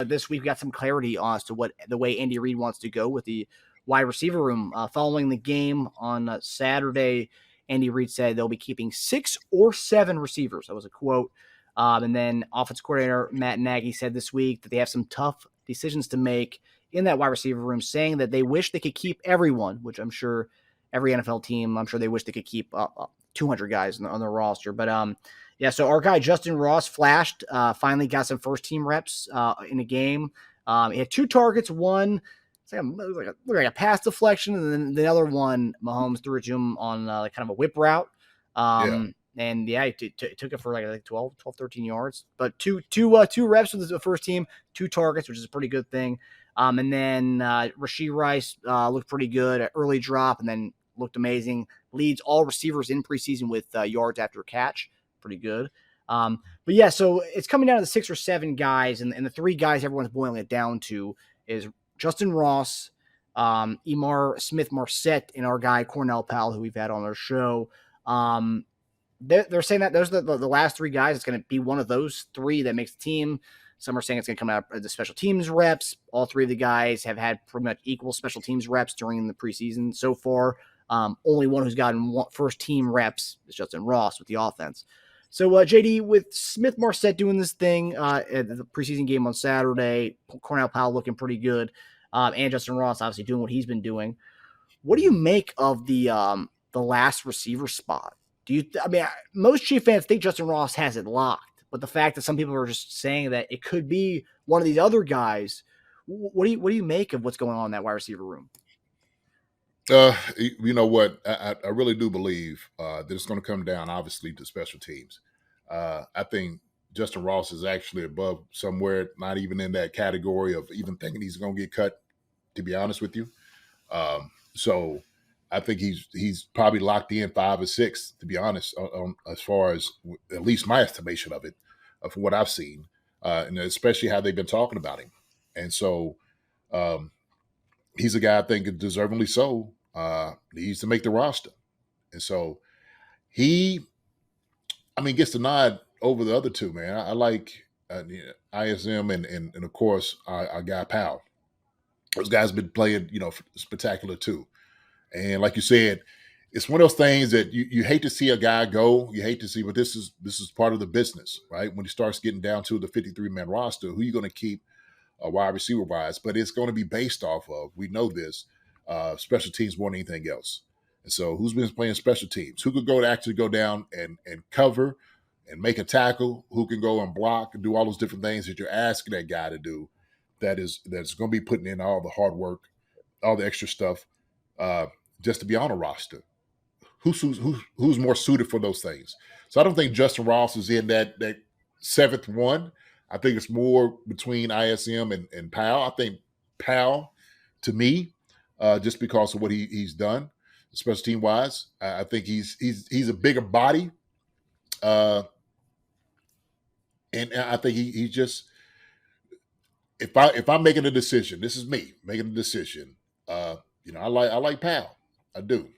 this week we got some clarity as to what the way Andy Reid wants to go with the wide receiver room. Following the game on Saturday, Andy Reid said they'll be keeping 6 or 7 receivers. That was a quote. And then offensive coordinator Matt Nagy said this week that they have some tough decisions to make in that wide receiver room, saying that they wish they could keep everyone, which I'm sure every NFL team, I'm sure they wish they could keep 200 guys on their roster. But yeah, so our guy Justyn Ross flashed, finally got some first-team reps in a game. He had 2 targets, one looked like a pass deflection, and then the other one, Mahomes threw it to him on kind of a whip route. And yeah, he took it for like 12, 13 yards. But two reps with the first team, 2 targets, which is a pretty good thing. And then Rasheed Rice looked pretty good at early drop and then looked amazing. Leads all receivers in preseason with yards after catch. Pretty good. But yeah, so it's coming down to the 6 or 7 guys, and the 3 guys everyone's boiling it down to is Justyn Ross, Smith-Marsette, and our guy Cornell Powell, who we've had on our show. They're saying that those are the last 3 guys. It's going to be one of those 3 that makes the team. Some are saying it's going to come out of the special teams reps. All 3 of the guys have had pretty much equal special teams reps during the preseason so far. Only one who's gotten first team reps is Justyn Ross with the offense. So, JD, with Smith-Marsette doing this thing at the preseason game on Saturday, Cornell Powell looking pretty good, and Justyn Ross obviously doing what he's been doing. What do you make of the last receiver spot? Most Chief fans think Justyn Ross has it locked, but the fact that some people are just saying that it could be one of these other guys, what do you make of what's going on in that wide receiver room? You know what? I really do believe that it's going to come down, obviously, to special teams. I think Justyn Ross is actually above somewhere, not even in that category of even thinking he's going to get cut, to be honest with you. So I think he's probably locked in 5 or 6, to be honest, as far as at least my estimation of it, from what I've seen, and especially how they've been talking about him. And so he's a guy I think deservingly so needs to make the roster. And so he gets the nod over the other 2, man. I like ISM and of course our guy Powell. Those guys have been playing, spectacular too. And like you said, it's one of those things that you hate to see a guy go. You hate to see, but this is part of the business, right? When he starts getting down to the 53-man roster, who are you going to keep wide receiver wise? But it's going to be based off of, we know this, special teams more than anything else. And so who's been playing special teams? Who could actually go down and cover and make a tackle? Who can go and block and do all those different things that you're asking that guy to do? That's going to be putting in all the hard work, all the extra stuff, just to be on a roster. Who's more suited for those things? So I don't think Justyn Ross is in that 7th one. I think it's more between ISM and Powell. I think Powell, to me, just because of what he's done, special team wise, I think he's a bigger body, and I think he just, if I'm making a decision, this is me making a decision. I like Powell. I do.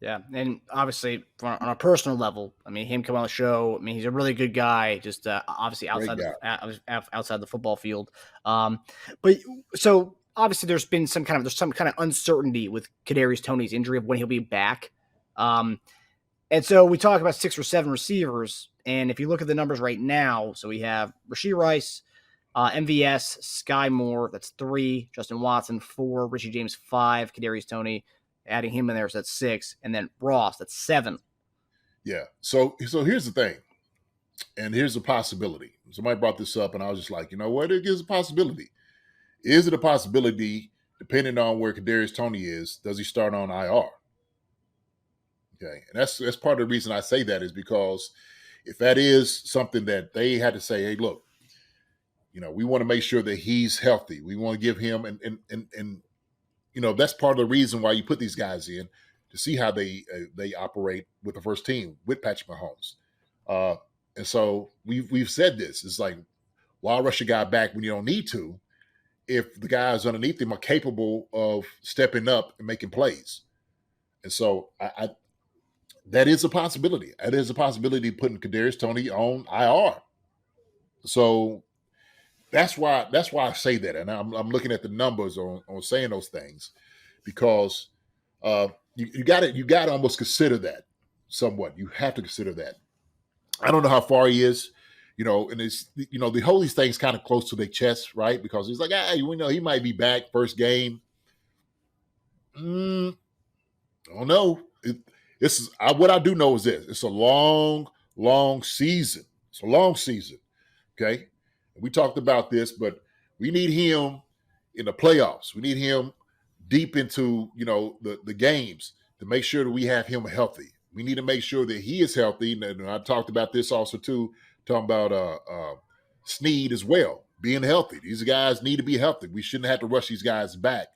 Yeah, and obviously on a personal level, him coming on the show, he's a really good guy, just obviously outside the football field. But so obviously there's some kind of uncertainty with Kadarius Tony's injury of when he'll be back. And so we talk about 6 or 7 receivers, and if you look at the numbers right now, so we have Rasheed Rice, MVS, Sky Moore, that's 3, Justin Watson 4, Richie James 5, Kadarius Tony, adding him in there, so that's 6, and then Ross, that's 7. Yeah. So here's the thing, and here's a possibility. Somebody brought this up, and I was just like, you know what? It gives a possibility. Is it a possibility, depending on where Kadarius Tony is, does he start on IR? Okay, and that's part of the reason I say that is because if that is something that they had to say, hey, look, we want to make sure that he's healthy. We want to give him and that's part of the reason why you put these guys in to see how they operate with the first team with Patrick Mahomes. And so we've said this. It's like, why rush a guy back when you don't need to if the guys underneath him are capable of stepping up and making plays? And so that is a possibility. That is a possibility putting Kadarius Tony on IR. So that's why I say that, and I'm looking at the numbers on saying those things because you got to almost consider that somewhat. You have to consider that. I don't know how far he is, and it's they hold these things kind of close to their chest, right? Because he's like, he might be back first game. I don't know. This is what I do know is this: it's a long, long season. It's a long season. Okay, we talked about this, but we need him in the playoffs. We need him deep into the games to make sure that we have him healthy. We need to make sure that he is healthy. And I talked about this also too, talking about Snead as well, being healthy. These guys need to be healthy. We shouldn't have to rush these guys back,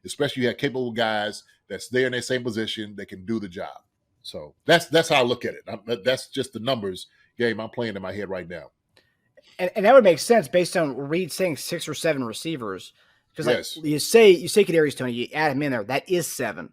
especially you have capable guys that's there in their same position that can do the job. So that's how I look at it. That's just the numbers game I'm playing in my head right now. And that would make sense based on Reed saying 6 or 7 receivers. Because yes. you say Kadarius Tony, you add him in there, that is 7.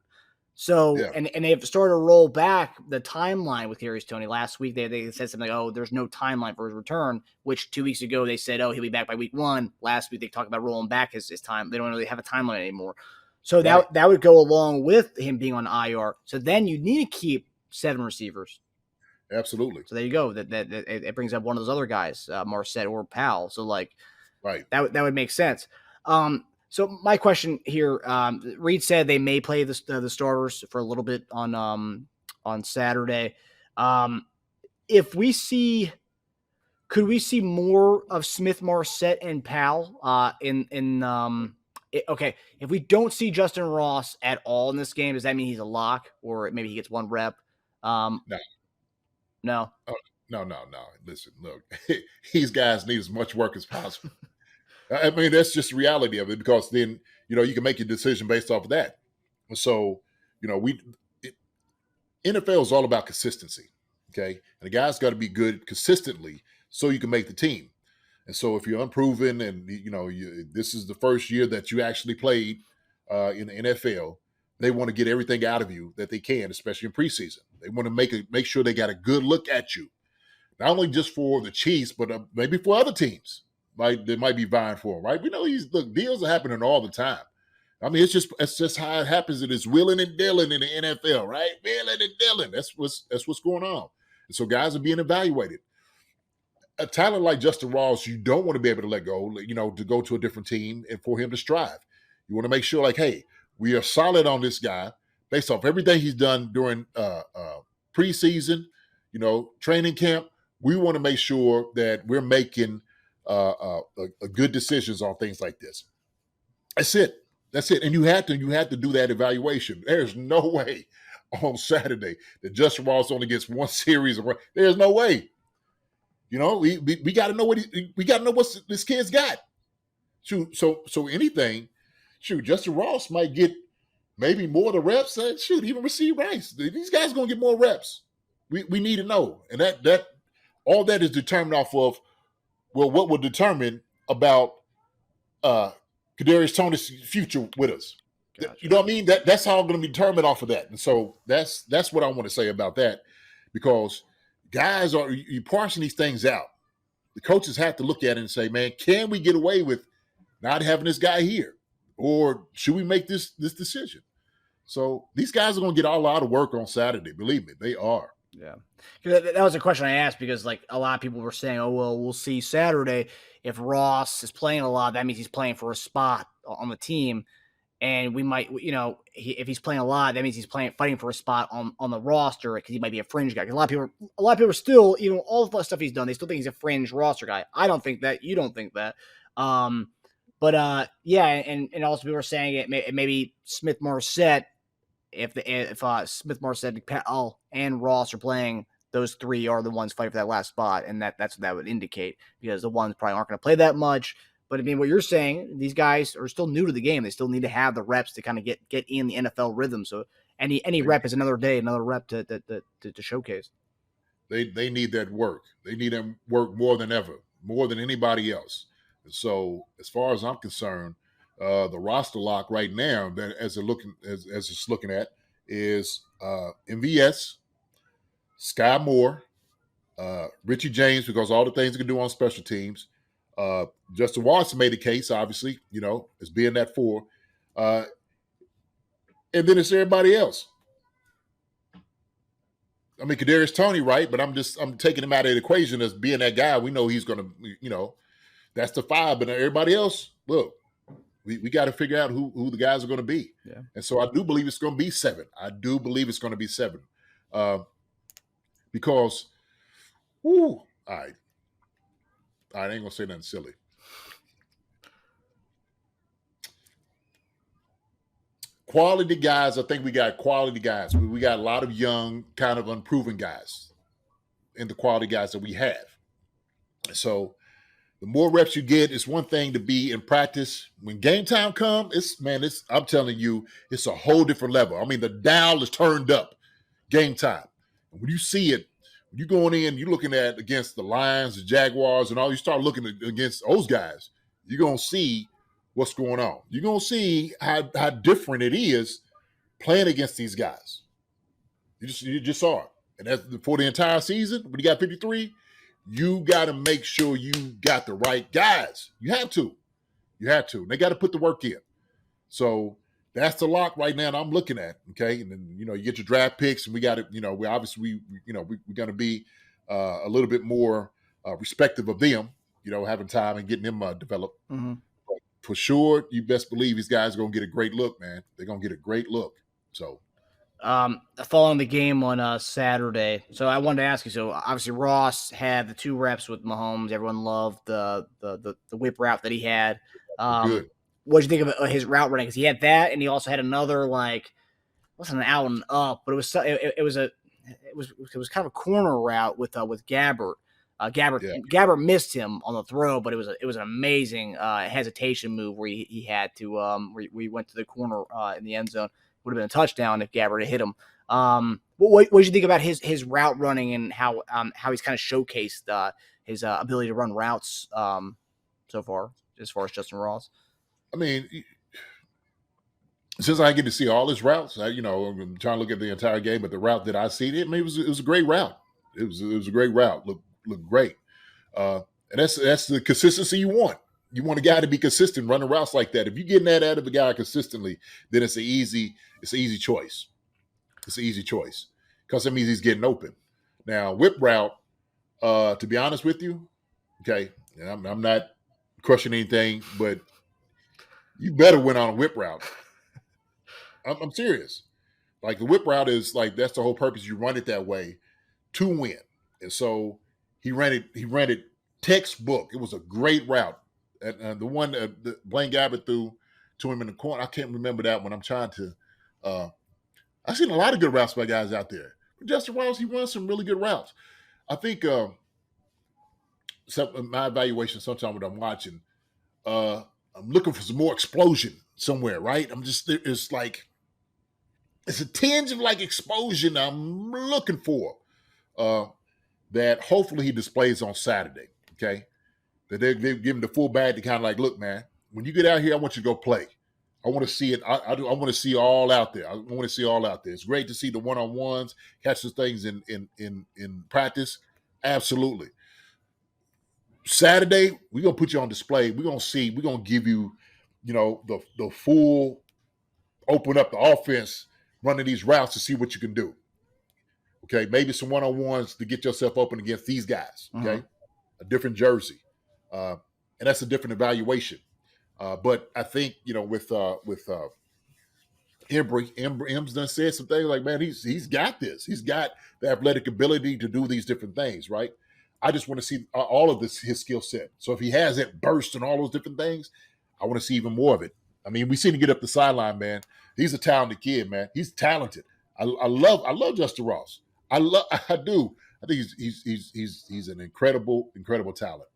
So yeah. and they've started to roll back the timeline with Kadarius Tony. Last week they said something like, oh, there's no timeline for his return, which 2 weeks ago they said, oh, he'll be back by week 1. Last week they talked about rolling back his time. They don't really have a timeline anymore. So that would go along with him being on IR. So then you need to keep 7 receivers. Absolutely. So there you go. That it brings up one of those other guys, Marsette or Powell. So right, that would make sense. So my question here, Reed said they may play the starters for a little bit on Saturday. If we see, could we see more of Smith-Marsette and Powell okay, if we don't see Justyn Ross at all in this game, does that mean he's a lock, or maybe he gets 1 rep? No. No. No. Listen, look, these guys need as much work as possible. I mean, that's just the reality of it, because then, you can make your decision based off of that. So, NFL is all about consistency. Okay. And the guy's got to be good consistently so you can make the team. And so if you're unproven and, this is the first year that you actually played in the NFL, they want to get everything out of you that they can, especially in preseason. They want to make sure they got a good look at you, not only just for the Chiefs, but maybe for other teams. They might be vying for him, right? We know deals are happening all the time. I mean, it's just how it happens. It is willing and dealing in the NFL, right? Willing and dealing. That's what's going on. And so guys are being evaluated. A talent like Justyn Ross, you don't want to be able to let go, to go to a different team and for him to strive. You want to make sure, hey, we are solid on this guy based off everything he's done during preseason, training camp. We want to make sure that we're making good decisions on things like this. That's it. And you had to do that evaluation. There's no way on Saturday that Justyn Ross only gets 1 series. There's no way. We got to know what this kid's got. So anything, Justyn Ross might get maybe more of the reps. Even Rasheed Rice. These guys are going to get more reps. We need to know, and that all that is determined off of what will determine about Kadarius Tony's future with us. Gotcha. You know what I mean? That's how I'm going to be determined off of that. And so that's what I want to say about that, because guys you parsing these things out. The coaches have to look at it and say, man, can we get away with not having this guy here, or should we make this decision? So these guys are going to get a lot of work on Saturday. Believe me, they are. Yeah. That was a question I asked because a lot of people were saying, oh, well, we'll see Saturday. If Ross is playing a lot, that means he's playing for a spot on the team. And we might, if he's playing a lot, that means he's fighting for a spot on the roster because he might be a fringe guy. Because a lot of people are still, all the stuff he's done, they still think he's a fringe roster guy. I don't think that. You don't think that. Yeah, and also people were saying it maybe Smith-Marsette. If Smith-Marsette, Powell, and Ross are playing, those 3 are the ones fighting for that last spot, and that's what that would indicate, because the ones probably aren't going to play that much. But I mean, what you're saying, these guys are still new to the game. They still need to have the reps to kind of get in the NFL rhythm. So any rep is another day, another rep to showcase. They need that work. They need that work more than ever, more than anybody else. And so, as far as I'm concerned, the roster lock right now, that as it's looking at, is MVS, Sky Moore, Richie James, because all the things he can do on special teams, Justin Watson made a case, obviously, as being that 4. And then it's everybody else. I mean, Kadarius Tony, right? But I'm taking him out of the equation as being that guy. We know he's going to, that's the 5. But everybody else, look, we got to figure out who the guys are going to be. Yeah. And so I do believe it's going to be 7. I do believe it's going to be 7. Because, all right, I ain't going to say nothing silly. Quality guys, I think we got quality guys. We got a lot of young, kind of unproven guys in the quality guys that we have. So the more reps you get, it's one thing to be in practice. When game time comes, I'm telling you, it's a whole different level. I mean, the dial is turned up game time. When you see it, when you're going in, you're looking at against the Lions, the Jaguars, and all, you start looking against those guys, you're going to see what's going on. You're going to see how different it is playing against these guys. You just saw it. And that's for the entire season, when you got 53, you got to make sure you got the right guys. You have to. And they got to put the work in. So that's the lock right now that I'm looking at, okay? And then, you get your draft picks, and we got to, we're going to be a little bit more respective of them, having time and getting them developed. Mm-hmm. For sure, you best believe these guys are going to get a great look, man. They're going to get a great look. So, following the game on Saturday, so I wanted to ask you. So obviously Ross had the 2 reps with Mahomes. Everyone loved the whip route that he had. good. What did you think of his route running? Because he had that, and he also had another wasn't an out and up, but it was kind of a corner route with Gabbert. Gabbert missed him on the throw, but it was an amazing hesitation move where he had to where he went to the corner in the end zone. Would have been a touchdown if Gabbert had hit him. What did you think about his route running and how he's kind of showcased his ability to run routes so far as Justyn Ross? I mean, since I get to see all his routes, I'm trying to look at the entire game, but the route that I see, it was a great route. It was a great route. Looked great. And that's the consistency you want. You want a guy to be consistent, running routes like that. If you're getting that out of a guy consistently, then it's an easy choice. It's an easy choice because that means he's getting open. Now, whip route, to be honest with you, okay, and I'm not crushing anything, but you better win on a whip route. I'm serious. Like the whip route is that's the whole purpose. You run it that way to win. And so he ran it textbook. It was a great route. And the one that Blaine Gabbert threw to him in the corner, I can't remember that one. I'm trying to I've seen a lot of good routes by guys out there. But Justyn Ross, he runs some really good routes. I think my evaluation sometimes when I'm watching, I'm looking for some more explosion somewhere, right? It's a tinge of explosion I'm looking for that hopefully he displays on Saturday, okay? That they give him the full bag to kind of look, man, when you get out here, I want you to go play. I want to see it. I want to see all out there. I want to see all out there. It's great to see the one-on-ones, catch those things in practice. Absolutely. Saturday, we're going to put you on display. We're going to give you, the full open up the offense, running these routes to see what you can do. Okay, maybe some one-on-ones to get yourself open against these guys. Okay, a different jersey, and that's a different evaluation. But I think with M's done said some things man, he's got this. He's got the athletic ability to do these different things, right? I just want to see all of his skill set. So if he has that burst and all those different things, I want to see even more of it. I mean, we see him get up the sideline, man. He's a talented kid, man. He's talented. I love Justyn Ross. I do. I think he's an incredible talent.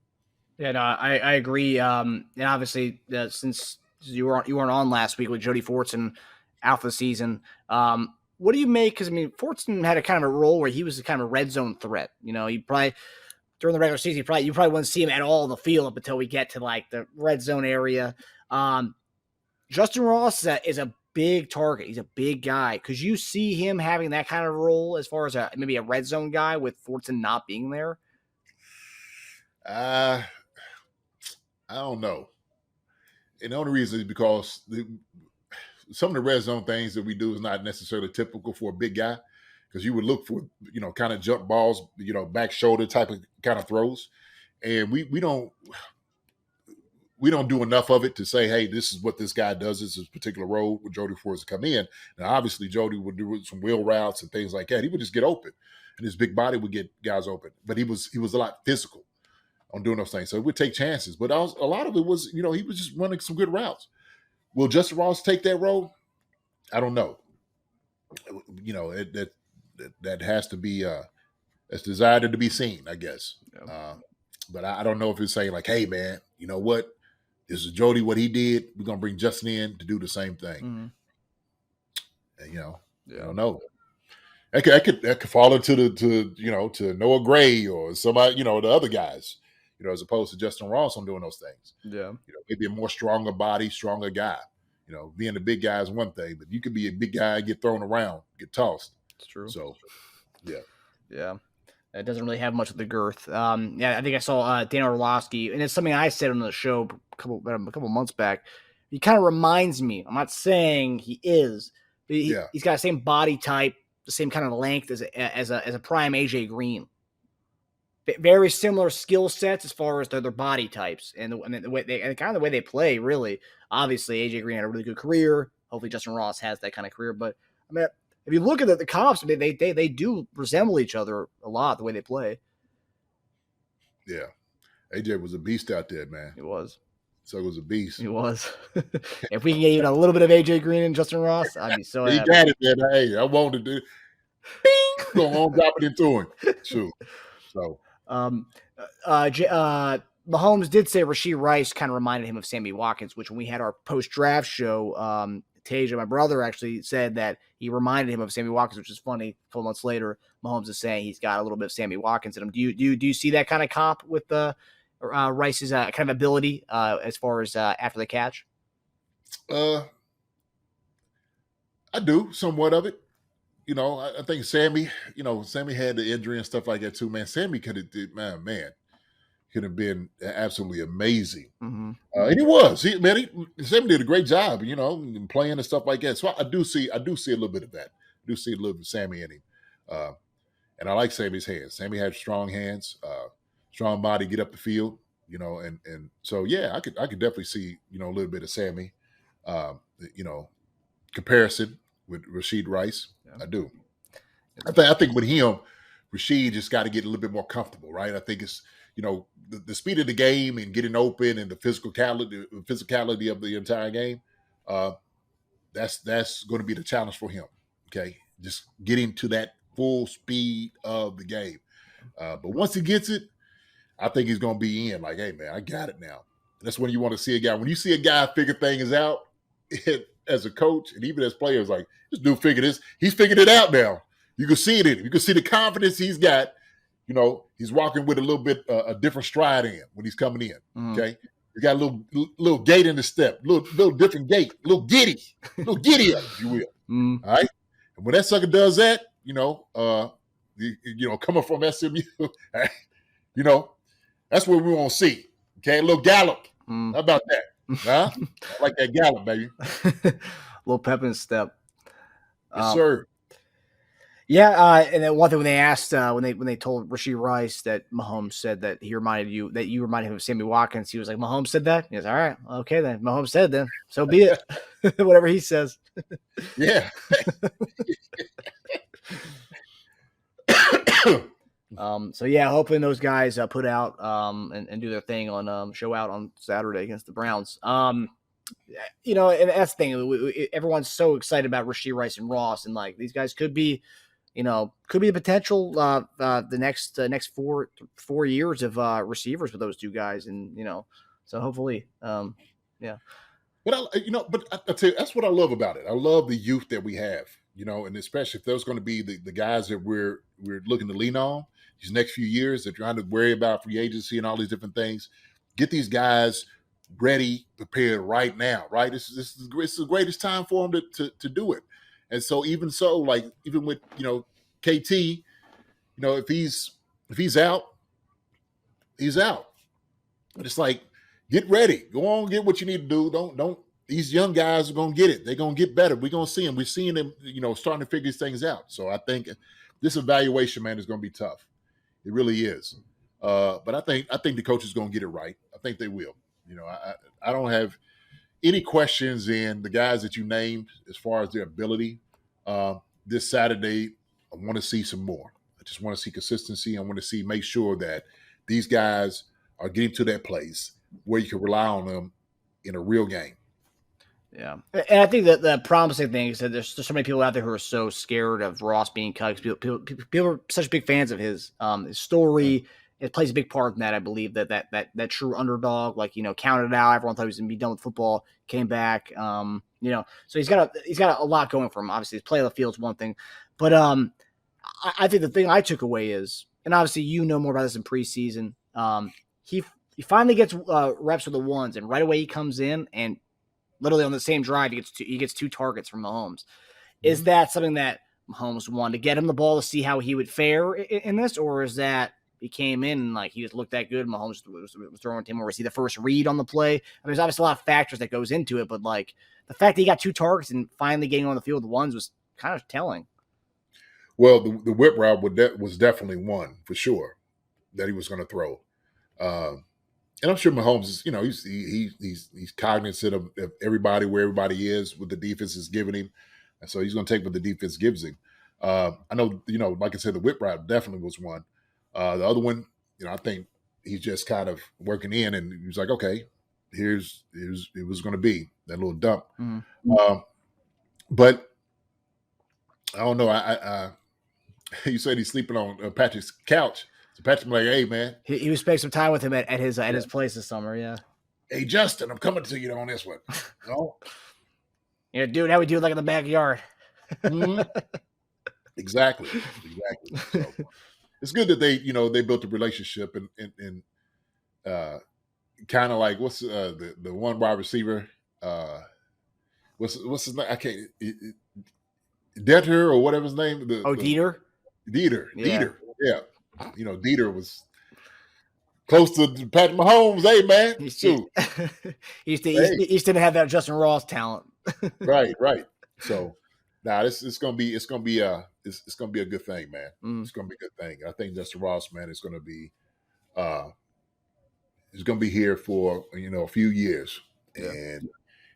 Yeah, no, I agree. And obviously, since you weren't on last week with Jody Fortson out for the season, what do you make? Because Fortson had a kind of a role where he was a kind of a red zone threat. He probably during the regular season, you probably wouldn't see him at all in the field up until we get to the red zone area. Justyn Ross is a big target. He's a big guy. Could you see him having that kind of role as far as maybe a red zone guy with Fortson not being there? I don't know. And the only reason is because some of the red zone things that we do is not necessarily typical for a big guy, because you would look for, kind of jump balls, back shoulder type of kind of throws. And we don't do enough of it to say, hey, this is what this guy does. This is a particular role with Jody for us to come in. Now, obviously, Jody would do some wheel routes and things like that. He would just get open, and his big body would get guys open. But he was a lot physical on doing those things. So it would take chances. But a lot of it was, he was just running some good routes. Will Justyn Ross take that role? I don't know. That has to be it's desired to be seen, I guess. Yeah. But I don't know if it's saying like, hey, man, you know what? This is Jody, what he did. We're going to bring Justyn in to do the same thing. Mm-hmm. And, I don't know. That could fall into to Noah Gray or somebody, the other guys, as opposed to Justyn Ross on doing those things. Yeah. Maybe a more stronger body, stronger guy. Being a big guy is one thing, but you could be a big guy, get thrown around, get tossed. It's true. So, yeah. Yeah. It doesn't really have much of the girth. I think I saw Dan Orlovsky, and it's something I said on the show a couple months back. He kind of reminds me. I'm not saying he is, but he's got the same body type, the same kind of length as a prime AJ Green. Very similar skill sets as far as their body types and the way the way they play. Really, obviously, AJ Green had a really good career. Hopefully, Justyn Ross has that kind of career. But I mean, if you look at the comps, they do resemble each other a lot the way they play. Yeah, AJ was a beast out there, man. He was. So it was a beast. He was. If we can get even a little bit of AJ Green and Justyn Ross, I'd be so happy. He got it, man. Hey, I wanted to do. Bing, go on, drop it into him. Sure. So. Mahomes did say Rasheed Rice kind of reminded him of Sammy Watkins, which when we had our post-draft show, Tasia, my brother, actually said that he reminded him of Sammy Watkins, which is funny. A couple months later, Mahomes is saying he's got a little bit of Sammy Watkins in him. Do you see that kind of comp with Rice's kind of ability as far as after the catch? I do somewhat of it. I think Sammy, Sammy had the injury and stuff like that too, man. Sammy could have been absolutely amazing. Mm-hmm. And he was. Sammy did a great job, playing and stuff like that. So I do see a little bit of that. I do see a little bit of Sammy in him. And I like Sammy's hands. Sammy had strong hands, strong body, get up the field, and so, yeah, I could definitely see, a little bit of Sammy, comparison with Rasheed Rice. Yeah. I do. I think with him, Rashee just got to get a little bit more comfortable, right? I think it's, the speed of the game and getting open and the physicality of the entire game. That's going to be the challenge for him. Okay, just getting to that full speed of the game. But once he gets it, I think he's going to be in. Like, hey man, I got it now. That's when you want to see a guy. When you see a guy figure things out. As a coach and even as players, like, this dude figured this. He's figured it out now. You can see it in him. You can see the confidence he's got. He's walking with a little bit a different stride in when he's coming in. Okay, he got a little gait in the step, little different gait, little giddy up, if you will. All right, and when that sucker does that, coming from SMU, that's what we want to see. Okay, a little gallop. How about that? Huh? I like that gallop, baby. Little pep in step. Yes, sir. Yeah, and then one thing when they asked when they told Rasheed Rice that Mahomes said that you reminded him of Sammy Watkins, he was like, Mahomes said that? He was, all right, okay then. Mahomes said then. So be it. Whatever he says. Yeah. So yeah, hoping those guys put out and do their thing on show out on Saturday against the Browns. And that's the thing. Everyone's so excited about Rasheed Rice and Ross, and like these guys could be the potential the next 4 years of receivers for those two guys, and so hopefully, yeah. But I tell you, that's what I love about it. I love the youth that we have, and especially if there's going to be the guys that we're looking to lean on these next few years, they're trying to worry about free agency and all these different things. Get these guys ready, prepared right now, right? This is the greatest time for them to do it. And so even with KT, if he's out, he's out. But it's like, get ready. Go on, get what you need to do. Don't. These young guys are gonna get it. They're gonna get better. We're gonna see them. We're seeing them, starting to figure these things out. So I think this evaluation, man, is gonna be tough. It really is. But I think the coach is gonna get it right. I think they will. I don't have any questions in the guys that you named as far as their ability. This Saturday, I want to see some more. I just want to see consistency. I want to make sure that these guys are getting to that place where you can rely on them in a real game. Yeah. And I think that the promising thing is that there's so many people out there who are so scared of Ross being cut. People are such big fans of his story. It plays a big part in that. I believe that true underdog, counted out. Everyone thought he was going to be done with football, came back. So he's got a lot going for him. Obviously, his play on the field is one thing, but I think the thing I took away is, and obviously more about this in preseason. He finally gets reps with the ones, and right away he comes in and literally on the same drive he gets 2 targets from Mahomes. Is that something that Mahomes wanted to get him the ball to see how he would fare in this, or is that he came in and he just looked that good? Mahomes was throwing to him, or was he the first read on the play? I mean, there's obviously a lot of factors that goes into it, but the fact that he got 2 targets and finally getting on the field with ones was kind of telling. Well, the whip route was definitely one for sure that he was going to throw, and I'm sure Mahomes is, he's cognizant of everybody, where everybody is, what the defense is giving him, and so he's going to take what the defense gives him. I know, like I said, the whip route definitely was one. The other one, I think he's just kind of working in, and he was like, okay, here's it was going to be that little dump. Mm-hmm. But I don't know. You said he's sleeping on Patrick's couch. So Patrick's like, hey, man. He was spending some time with him at his place this summer, yeah. Hey, Justyn, I'm coming to you on this one. Yeah, dude, how we do it in the backyard. Mm-hmm. Exactly. So, it's good that they built a relationship and kind of like, what's the one wide receiver? What's his name? I can't. Dieter or whatever his name. Dieter. Dieter. Yeah. Dieter was close to Patrick Mahomes. Hey, man. He just didn't have that Justyn Ross talent. Right. So, it's gonna be a good thing, man. It's gonna be a good thing. I think Justyn Ross, man, is gonna be here for a few years, and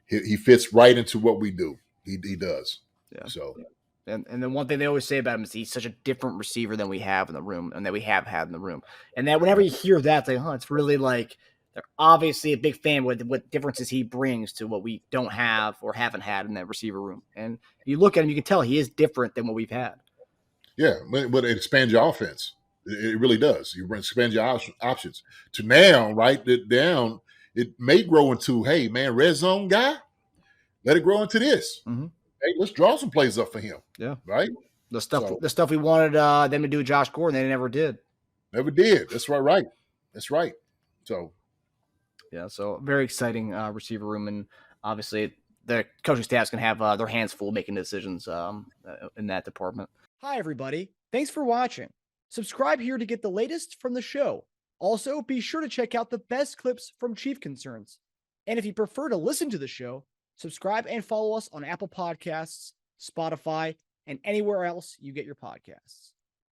he fits right into what we do. He does. Yeah. So. And then one thing they always say about him is he's such a different receiver than we have in the room and that we have had in the room. And that whenever you hear that, it's it's really they're obviously a big fan with what differences he brings to what we don't have or haven't had in that receiver room. And if you look at him, you can tell he is different than what we've had. Yeah, but it expands your offense. It really does. You expand your options to now, right? Down, it may grow into, hey, man, red zone guy. Let it grow into this. Mm-hmm. Hey, let's draw some plays up for him. Yeah. Right? The stuff we wanted them to do with Josh Gordon, they never did. Never did. That's right. That's right. So. Yeah, so very exciting receiver room. And obviously the coaching staff's going to have their hands full making decisions in that department. Hi, everybody. Thanks for watching. Subscribe here to get the latest from the show. Also, be sure to check out the best clips from Chief Concerns. And if you prefer to listen to the show, subscribe and follow us on Apple Podcasts, Spotify, and anywhere else you get your podcasts.